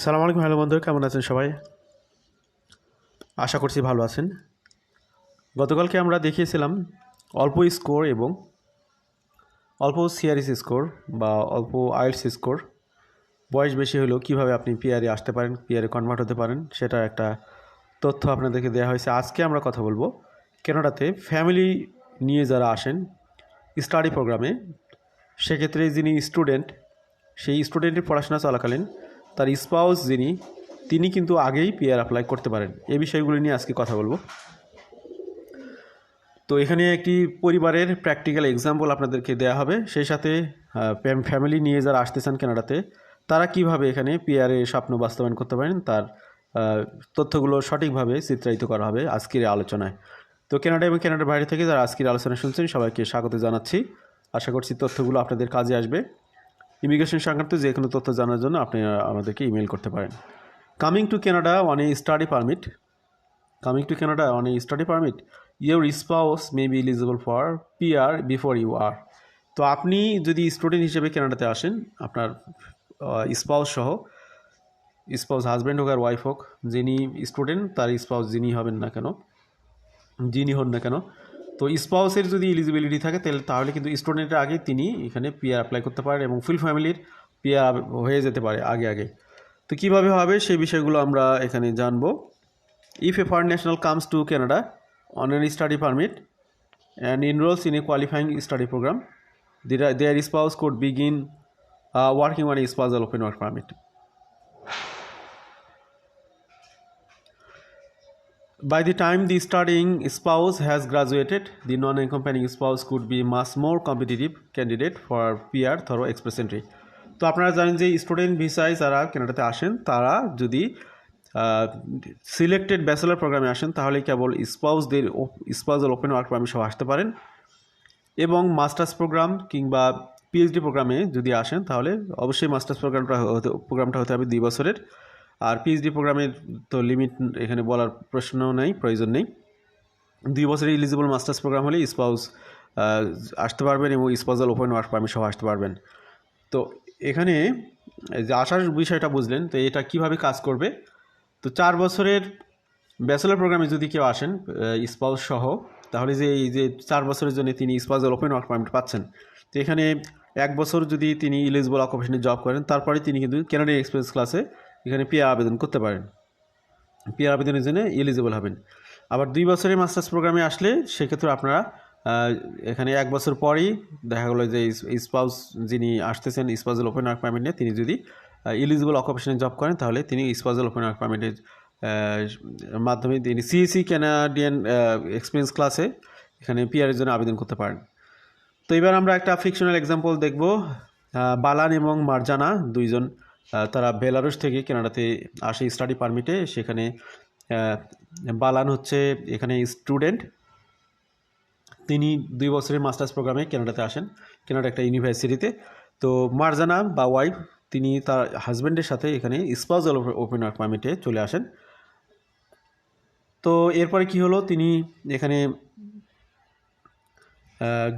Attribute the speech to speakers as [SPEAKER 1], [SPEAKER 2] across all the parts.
[SPEAKER 1] সালাম আলাইকুম। হ্যালো বন্ধু, কেমন আছেন সবাই? আশা করছি ভালো আছেন। গতকালকে আমরা দেখিয়েছিলাম অল্প স্কোর এবং অল্প সিআরএস স্কোর বা অল্প আইএলটিএস স্কোর, বয়স বেশি হলেও কীভাবে আপনি পিআরে আসতে পারেন, পিআরে কনভার্ট হতে পারেন, সেটা একটা তথ্য আপনাদেরকে দেওয়া হয়েছে। আজকে আমরা কথা বলবো কানাডাতে ফ্যামিলি নিয়ে যারা আসেন স্টাডি প্রোগ্রামে, সেক্ষেত্রে যিনি স্টুডেন্ট, সেই স্টুডেন্টের পড়াশোনা চলাকালীন তার স্পাউস যিনি, তিনি কিন্তু আগেই পিআর অ্যাপ্লাই করতে পারেন। এই বিষয়গুলি নিয়ে আজকে কথা বলবো। তো এখানে একটি পরিবারের প্র্যাকটিক্যাল এক্সাম্পল আপনাদেরকে দেওয়া হবে, সেই সাথে ফ্যামিলি নিয়ে যারা আসতেছেন কানাডাতে তারা কিভাবে এখানে পিআরে স্বপ্ন বাস্তবায়ন করতে পারেন তার তথ্যগুলো সঠিকভাবে চিত্রায়িত করা হবে আজকের আলোচনায়। তো কানাডা এবং কানাডার বাইরে থেকে যারা আজকের আলোচনা শুনছেন সবাইকে স্বাগত জানাচ্ছি। আশা করছি তথ্যগুলো আপনাদের কাজে আসবে। ইমিগ্রেশন সংক্রান্ত যে কোনো তথ্য জানার জন্য আপনি আমাদেরকে ইমেল করতে পারেন। Coming to Canada on a study permit, your spouse may be eligible for PR before you are. তো আপনি যদি স্টুডেন্ট হিসেবে কানাডাতে আসেন, আপনার স্পাউস সহ, স্পাউস হাজব্যান্ড হোক আর ওয়াইফ হোক, যিনি স্টুডেন্ট তার স্পাউস যিনি হন না কেন, তো স্পাউসের যদি এলিজিবিলিটি থাকে তাহলে কিন্তু স্টুডেন্টের আগে তিনি এখানে পিআর অ্যাপ্লাই করতে পারেন এবং ফুল ফ্যামিলির পিআর হয়ে যেতে পারে আগে। তো কীভাবে হবে সেই বিষয়গুলো আমরা এখানে জানবো। If a foreign national comes to Canada on a study permit and enrolls in a qualifying study program, their spouse could begin working on a spousal open work permit. By the time the studying spouse has graduated, the non-accompanying spouse could be much more competitive candidate for PR through express entry. তো আপনারা জানেন যে student ভিসায় যারা কানাডাতে আসেন তারা যদি সিলেক্টেড ব্যাচেলর প্রোগ্রামে আসেন তাহলে কেবল স্পাউজাল ওপেন ওয়ার্ক পারমিট সহ আসতে পারেন, এবং মাস্টার্স প্রোগ্রাম কিংবা পিএইচডি প্রোগ্রামে যদি আসেন তাহলে অবশ্যই মাস্টার্স প্রোগ্রামটা হতে হবে 2 বছরের। আর পিএইচডি প্রোগ্রামের তো লিমিট এখানে বলার প্রয়োজন নেই। 2 বছরের এলিজিবল মাস্টার্স প্রোগ্রাম হলে স্পাউস আসতে পারবেন এবং স্পাউজাল ওপেন ওয়ার্ক পারমিট সহ আসতে পারবেন। তো এখানে যে আসার বিষয়টা বুঝলেন, তো এটা কিভাবে কাজ করবে। তো 4 বছরের ব্যাচেলর প্রোগ্রামে যদি কেউ আসেন স্পাউস সহ, তাহলে এই যে 4 বছরের জন্য তিনি স্পাউজাল ওপেন ওয়ার্ক পারমিট পাচ্ছেন। তো এখানে 1 বছর যদি তিনি এলিজিবল অকুপেশনে জব করেন, তারপরে তিনি কিন্তু কানাডিয়ান এক্সপ্রেস ক্লাসে এখানে পিআর আবেদন করতে পারেন, পিআর আবেদনের জন্য এলিজিবল হবেন। আবার 2 বছরের মাস্টার্স প্রোগ্রামে আসলে সেক্ষেত্রে আপনারা এখানে 1 বছর পরেই দেখা গেলো যে স্পাউস যিনি আসতেছেন স্পাউজাল ওপেন ওয়ার্ক পারমিট নিয়ে, তিনি যদি এলিজিবল অকুপেশনে জব করেন তাহলে তিনি স্পাউজাল ওপেন ওয়ার্ক পারমিটের মাধ্যমে তিনি সিএসি কানাডিয়ান এক্সপিরিয়েন্স ক্লাসে এখানে পিআরের জন্য আবেদন করতে পারেন। তো এবার আমরা একটা ফিকশনাল এক্সাম্পল দেখব। বালান এবং মার্জানা দুইজন, তারা বেলারুস থেকে কানাডাতে আসে স্টাডি পারমিটে। সেখানে বালান হচ্ছে এখানে স্টুডেন্ট, তিনি 2 বছরের মাস্টার্স প্রোগ্রামে কানাডাতে আসেন, কানাডা একটা ইউনিভার্সিটিতে। তো মার্জানা বা ওয়াইফ, তিনি তার হাজব্যান্ডের সাথে এখানে স্পাউজাল ওপেন ওয়ার্ক পারমিটে চলে আসেন। তো এরপরে কি হলো, তিনি এখানে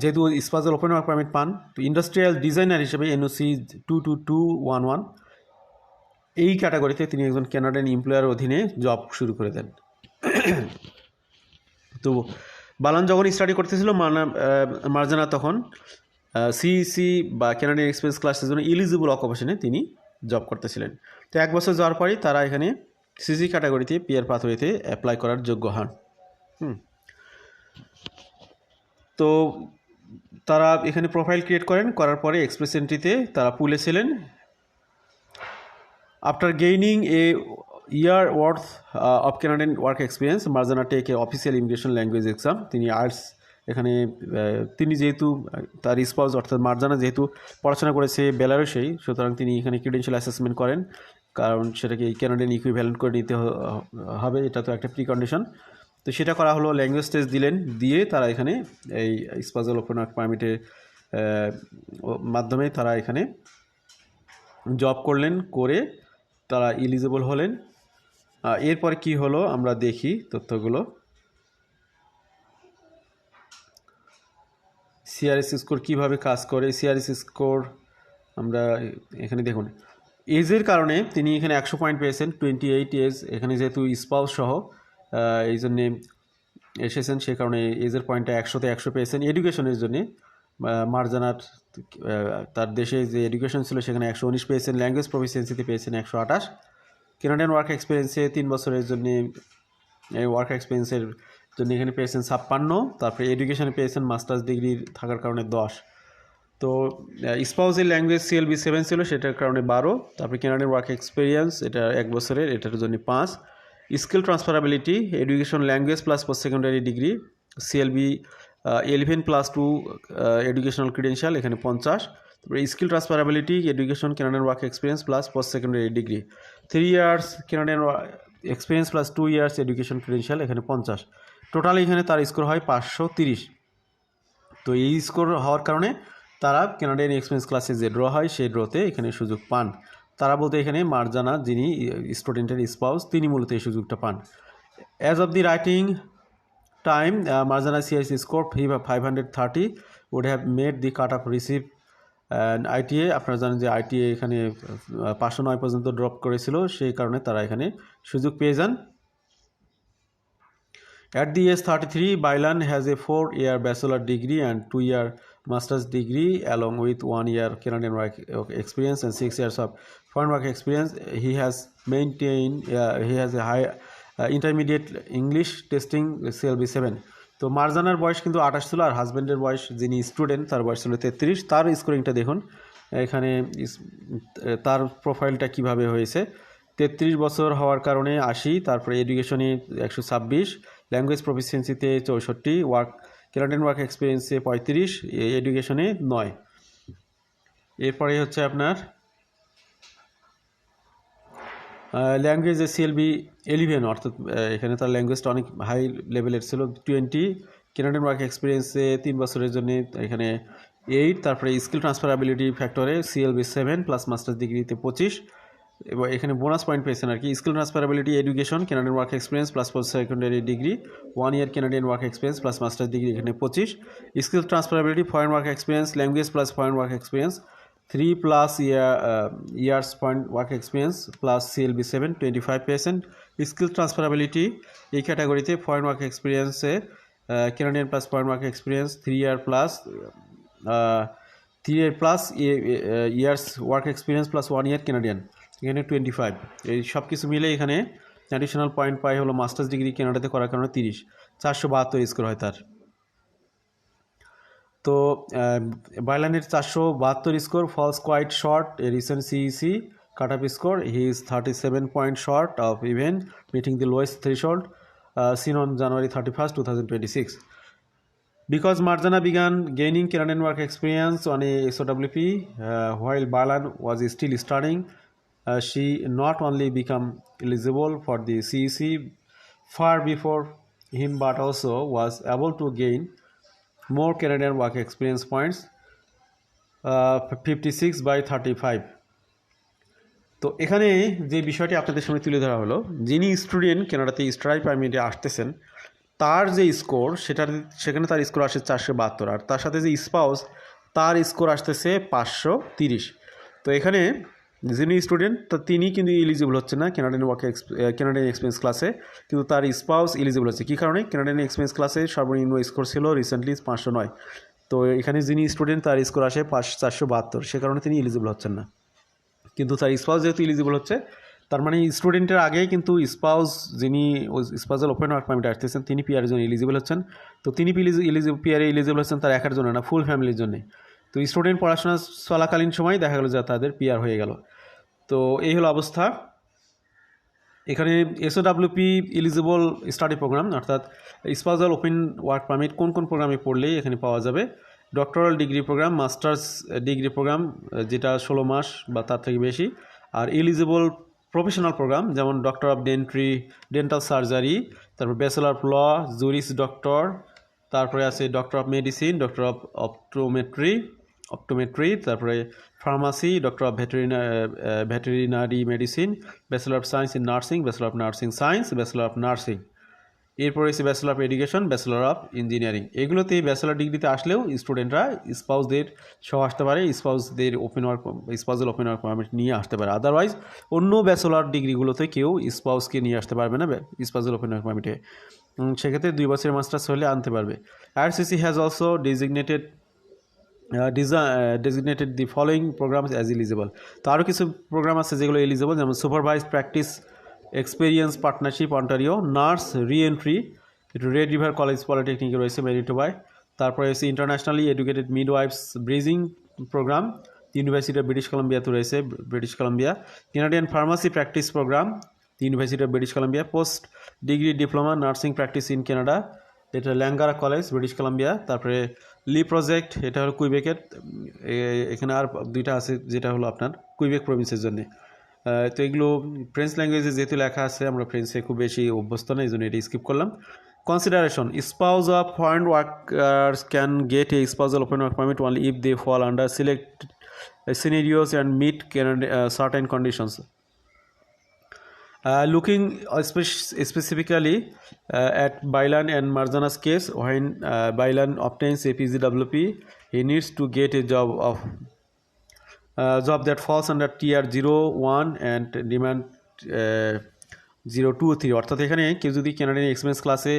[SPEAKER 1] যেহেতু স্পাউজাল ওপেন ওয়ার্ক পারমিট পান, তো ইন্ডাস্ট্রিয়াল ডিজাইনার হিসেবে এনওসি 22211 এই ক্যাটাগরিতে তিনি একজন কানাডিয়ান এমপ্লয়ার অধীনে জব শুরু করে দেন। তো বালান যখন স্টাডি করতেছিল, মার্জানা তখন সিইসি বা কানাডিয়ান এক্সপ্রেস ক্লাসের জন্য এলিজিবল অকুপেশনে তিনি জব করতেছিলেন। তো 1 বছর যাওয়ার পরই তারা এখানে সিসি ক্যাটাগরিতে পিআর পাথওয়েতে অ্যাপ্লাই করার যোগ্য হন। তো তারা এখানে প্রোফাইল ক্রিয়েট করার পরে এক্সপ্রেস এন্ট্রিতে তারা পুলে ছিলেন। After gaining a year worth of Canadian work experience, Marjana take a official immigration language exam. তিনি আর্টস, এখানে তিনি যেহেতু তার স্পাউস অর্থাৎ মার্জানা যেহেতু পড়াশোনা করেছে বেলারুসেই, সুতরাং তিনি এখানে ক্রিডেন্সিয়াল অ্যাসেসমেন্ট করেন, কারণ সেটাকে ক্যানাডিয়ান ইকুইভ্যালেন্ট করে নিতে হবে, এটা তো একটা প্রিকন্ডিশন। তো সেটা করা হলো, ল্যাঙ্গুয়েজ টেস্ট দিলেন, দিয়ে তারা এখানে এই স্পাউজাল ওপেন ওয়ার্ক পারমিটের মাধ্যমে তারা এখানে জব করলেন, করে তারা এলিজিবল হলেন। এরপরে কি হলো আমরা দেখি তথ্যগুলো। সিআরএস স্কোর কীভাবে কাজ করে, সিআরএস স্কোর আমরা এখানে দেখুন। এজের কারণে তিনি এখানে 100 পয়েন্ট পেয়েছেন, 28 এজ, এখানে যেহেতু স্পাউস সহ এই জন্যে এসেছেন, সে কারণে এজের পয়েন্টটা 100-তে 100 পেয়েছেন। এডুকেশনের জন্যে মার্জানার তার দেশে যে এডুকেশন ছিল সেখানে 119 পেয়েছেন, ল্যাঙ্গুয়েজ প্রফিসিয়েন্সিতে পেয়েছেন 128, কানাডিয়ান ওয়ার্ক এক্সপিরিয়েন্সে 3 বছরের জন্য ওয়ার্ক এক্সপিরিয়েন্সের জন্য এখানে পেয়েছেন 56, তারপরে এডুকেশনে পেয়েছেন মাস্টার্স ডিগ্রি থাকার কারণে 10। তো স্পাউসের ল্যাঙ্গুয়েজ CLB 7 ছিল, সেটার কারণে 12, তারপরে কানাডিয়ান ওয়ার্ক এক্সপিরিয়েন্স এটা 1 বছরের, এটার জন্য 5। Skill transferability education language plus post secondary degree CLB 11+2 educational credential, এখানে 50। তারপরে skill transferability education Canadian work experience plus post secondary degree 3 years Canadian experience plus 2 years education credential, এখানে 50। Total এখানে তার score হয় 530। তো এই স্কোর হওয়ার কারণে তারা কানাডিয়ান এক্সপিরিয়েন্স ক্লাসে যে ড্র হয় সেই ড্রতে এখানে সুযোগ পান। তারা বলতে এখানে মার্জানা যিনি স্টুডেন্টের স্পাউস তিনি মূলত এই সুযোগটা পান। As of the writing time Marjana CIC score 530 would have made the cut off receive ITA। আপনারা জানেন যে ITA এখানে 509 পর্যন্ত ড্রপ করেছিল, সেই কারণে তারা এখানে সুযোগ পেয়ে যান। At the age 33, Bailan has a 4-year bachelor degree and 2-year master's degree along with 1 year Canadian work experience and 6 years of foreign work experience. He has a high intermediate English testing CLB 7। তো মার্জানার বয়স কিন্তু 28 ছিল, আর হাজব্যান্ডের বয়স যিনি student তার বয়স ছিল 33। তার স্কোরিংটা দেখুন এখানে, তার প্রোফাইলটা কিভাবে হয়েছে। 33 বছর হওয়ার কারণে 80, তারপরে এডুকেশনে 126, ল্যাঙ্গুয়েজ প্রফিসিয়েন্সিতে 64, কানাডিয়ান ওয়ার্ক এক্সপিরিয়েন্সে 35, এডুকেশনে 9। এরপরে হচ্ছে আপনার ল্যাঙ্গুয়েজে CLB 11, অর্থাৎ এখানে তার ল্যাঙ্গুয়েজটা অনেক হাই লেভেলের ছিল। 20 কানাডিয়ান ওয়ার্ক এক্সপিরিয়েন্সে 3 বছরের জন্য এখানে 8, তারপরে স্কিল ট্রান্সফারাবিলিটি ফ্যাক্টরে CLB 7 প্লাস মাস্টার্স ডিগ্রিতে 25, এবং এখানে বোনাস পয়েন্ট পেয়েছেন আর কি। Skill transferability education Canadian work experience plus post secondary degree 1 year Canadian work experience plus masters degree, এখানে 25। Skill transferability foreign work experience language plus foreign work experience 3+ years foreign work experience plus CLB 7 25%। Skill transferability এই ক্যাটাগরিতে foreign work এক্সপিরিয়েন্সে Canadian plus foreign work experience 3 ইয়ার plus years work experience plus 1 year Canadian, এখানে 25। এই সব কিছু মিলে এখানে additional point পাই হলো মাস্টার্স ডিগ্রি কানাডাতে করার কারণে 30, 472 স্কোর হয় তার। তো বাইলানের 472 score falls quite short a recent CEC cut off score. He is 37 points short of even meeting the lowest threshold seen on January 31st, 2026. Because Marjana began gaining Canadian work experience on a SOWP while Bailan was still studying, she not only became eligible for the CEC far before him but also was able to gain more Canadian work experience points, 56/35। তো এখানে যে বিষয়টি আপনাদের সামনে তুলে ধরা হলো, যিনি স্টুডেন্ট কানাডাতে স্টাডি পারমিটে আসতেছেন তার যে স্কোর সেখানে তার স্কোর আসে 472, আর তার সাথে যে স্পাউস তার স্কোর আসতেছে 530। তো এখানে যিনি স্টুডেন্ট তো তিনি কিন্তু এলিজিবল হচ্ছে না কানাডিয়ান এক্সপিরিয়েন্স ক্লাসে, কিন্তু তার স্পাউস এলিজিবল হচ্ছে। কী কারণে? কানাডিয়ান এক্সপিরিয়েন্স ক্লাসে সর্বনিম্ন স্কোর ছিল রিসেন্টলি 509। তো এখানে যিনি স্টুডেন্ট তার স্কোর আসে 472, সে কারণে তিনি এলিজিবল হচ্ছেন না। কিন্তু তার স্পাউস যেহেতু এলিজিবল হচ্ছে, তার মানে স্টুডেন্টের আগেই কিন্তু স্পাউস যিনি স্পাউসাল ওপেন ওয়ার্ক পারমিটে আসতেছেন তিনি পিআরের জন্য এলিজিবল হচ্ছেন। তো তিনি পিআরে এলিজিবল হচ্ছেন তার একার জন্য না, ফুল ফ্যামিলির জন্যে। তো স্টুডেন্ট পড়াশোনা চলাকালীন সময় দেখা গেলো যে তাদের পিআর হয়ে গেল। তো এই হলো অবস্থা। এখানে SOWP এলিজিবল স্টাডি প্রোগ্রাম, অর্থাৎ স্পাউসাল ওপেন ওয়ার্ক পারমিট কোন কোন প্রোগ্রামে পড়লে এখানে পাওয়া যাবে। Doctoral degree program, masters degree program যেটা 16 মাস বা তার থেকে বেশি, আর এলিজিবল প্রফেশনাল প্রোগ্রাম যেমন ডক্টর অফ ডেন্টাল সার্জারি, তারপর bachelor of law, juris doctor, তারপরে আছে doctor of medicine, doctor of optometry, তারপরে pharmacy, doctor of veterinary medicine, bachelor of science in nursing, bachelor of nursing science, bachelor of nursing. এরপর রয়েছে bachelor of education, bachelor of engineering. এগুলোতে bachelor ডিগ্রিতে আসলেও স্টুডেন্টরা স্পাউসদের সহ আসতে পারে, স্পাউসের ওপেন ওয়ার্ক পারমিট নিয়ে আসতে পারে। আদারওয়াইজ অন্য ব্যাচেলর ডিগ্রিগুলোতে কেউ স্পাউসকে নিয়ে আসতে পারবে না স্পাউসের ওপেন ওয়ার্ক পারমিটে। সেক্ষেত্রে 2 বছরের মাস্টার্স হলে আনতে পারবে। IRCC has also designated the following programs as eligible। তো আরও কিছু প্রোগ্রাম আছে যেগুলো এলিজিবল, যেমন supervise practice experience partnership Ontario, nurse re-entry, red river college পলিটেকনিকে রয়েছে ম্যানিটোবায়। তারপরে হচ্ছে internationally educated midwives bridging program, university of British কলাম্বিয়াতে রয়েছে, British Columbia. Canadian pharmacy practice program, university of British Columbia. Post degree diploma nursing practice in Canada, এটা Langara college, British Columbia. তারপরে লি project, এটা হলো কুইবেকের, এখানে আর দুইটা আছে যেটা হলো আপনার কুইবেক প্রভিন্সের জন্য। তো এগুলো ফ্রেঞ্চ ল্যাঙ্গুয়েজে যেহেতু লেখা আছে, আমরা ফ্রেঞ্চে খুব বেশি অভ্যস্ত না, এই জন্য এটা স্কিপ করলাম। Consideration, spouse of foreign workers can get a spousal open work permit only if they fall under select scenarios and meet certain conditions. Looking specifically at Bailan and Marjana's case, when Bailan obtains a PGWP, he needs to get a job that falls under tier 0, 1 and demand 0, 2, 3। অর্থাৎ এখানে কেউ যদি Canadian experience ক্লাসে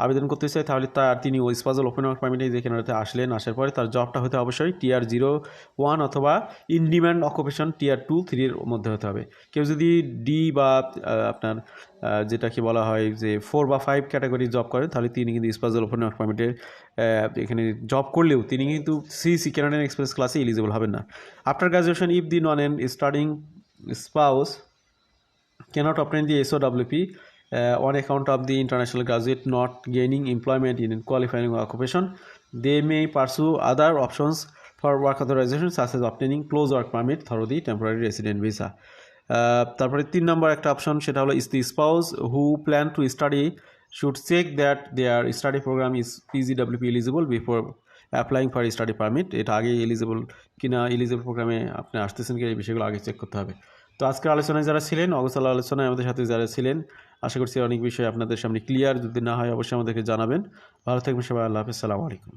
[SPEAKER 1] আবেদন করতে চায় তাহলে তিনি ওই স্পাউসাল ওপেন ওয়ার্ক পারমিটে যে ক্যানাডাতে আসার পরে তার জবটা হতে অবশ্যই টিয়ার 0, 1 অথবা ইন ডিম্যান্ড অকুপেশন টিয়ার 2, 3-এর মধ্যে হতে হবে। কেউ যদি ডি বা আপনার যেটাকে বলা হয় যে 4 বা 5 ক্যাটাগরি জব করেন তাহলে তিনি কিন্তু স্পাউসাল ওপেন ওয়ার্ক পারমিটের এখানে জব করলেও তিনি কিন্তু ক্যানাডিয়ান এক্সপিরিয়েন্স ক্লাসে এলিজিবল হবেন না। After graduation, if the non and studying spouse cannot obtain the SOWP on account of the international graduate not gaining employment in qualifying occupation, they may pursue other options for work authorization such as obtaining close work permit through the temporary resident visa। তারপরে 3 নম্বর একটা option, সেটা হলো is the spouse who plan to study should check that their study program is PGWP eligible before applying for study permit. এটা আগে eligible কিনা, eligible প্রোগ্রামে আপনি আসতেছেন কি, এই বিষয়গুলো আগে চেক করতে হবে। তো আজকের আলোচনায় যারা ছিলেন, অগোছালো আলোচনায় আমাদের সাথে যারা ছিলেন, আশা করছি অনেক বিষয় আপনাদের সামনে ক্লিয়ার। যদি না হয় অবশ্যই আমাদেরকে জানাবেন। ভালো থাকবেন সবাই, আল্লাহ হাফেজ, আসসালামু আলাইকুম।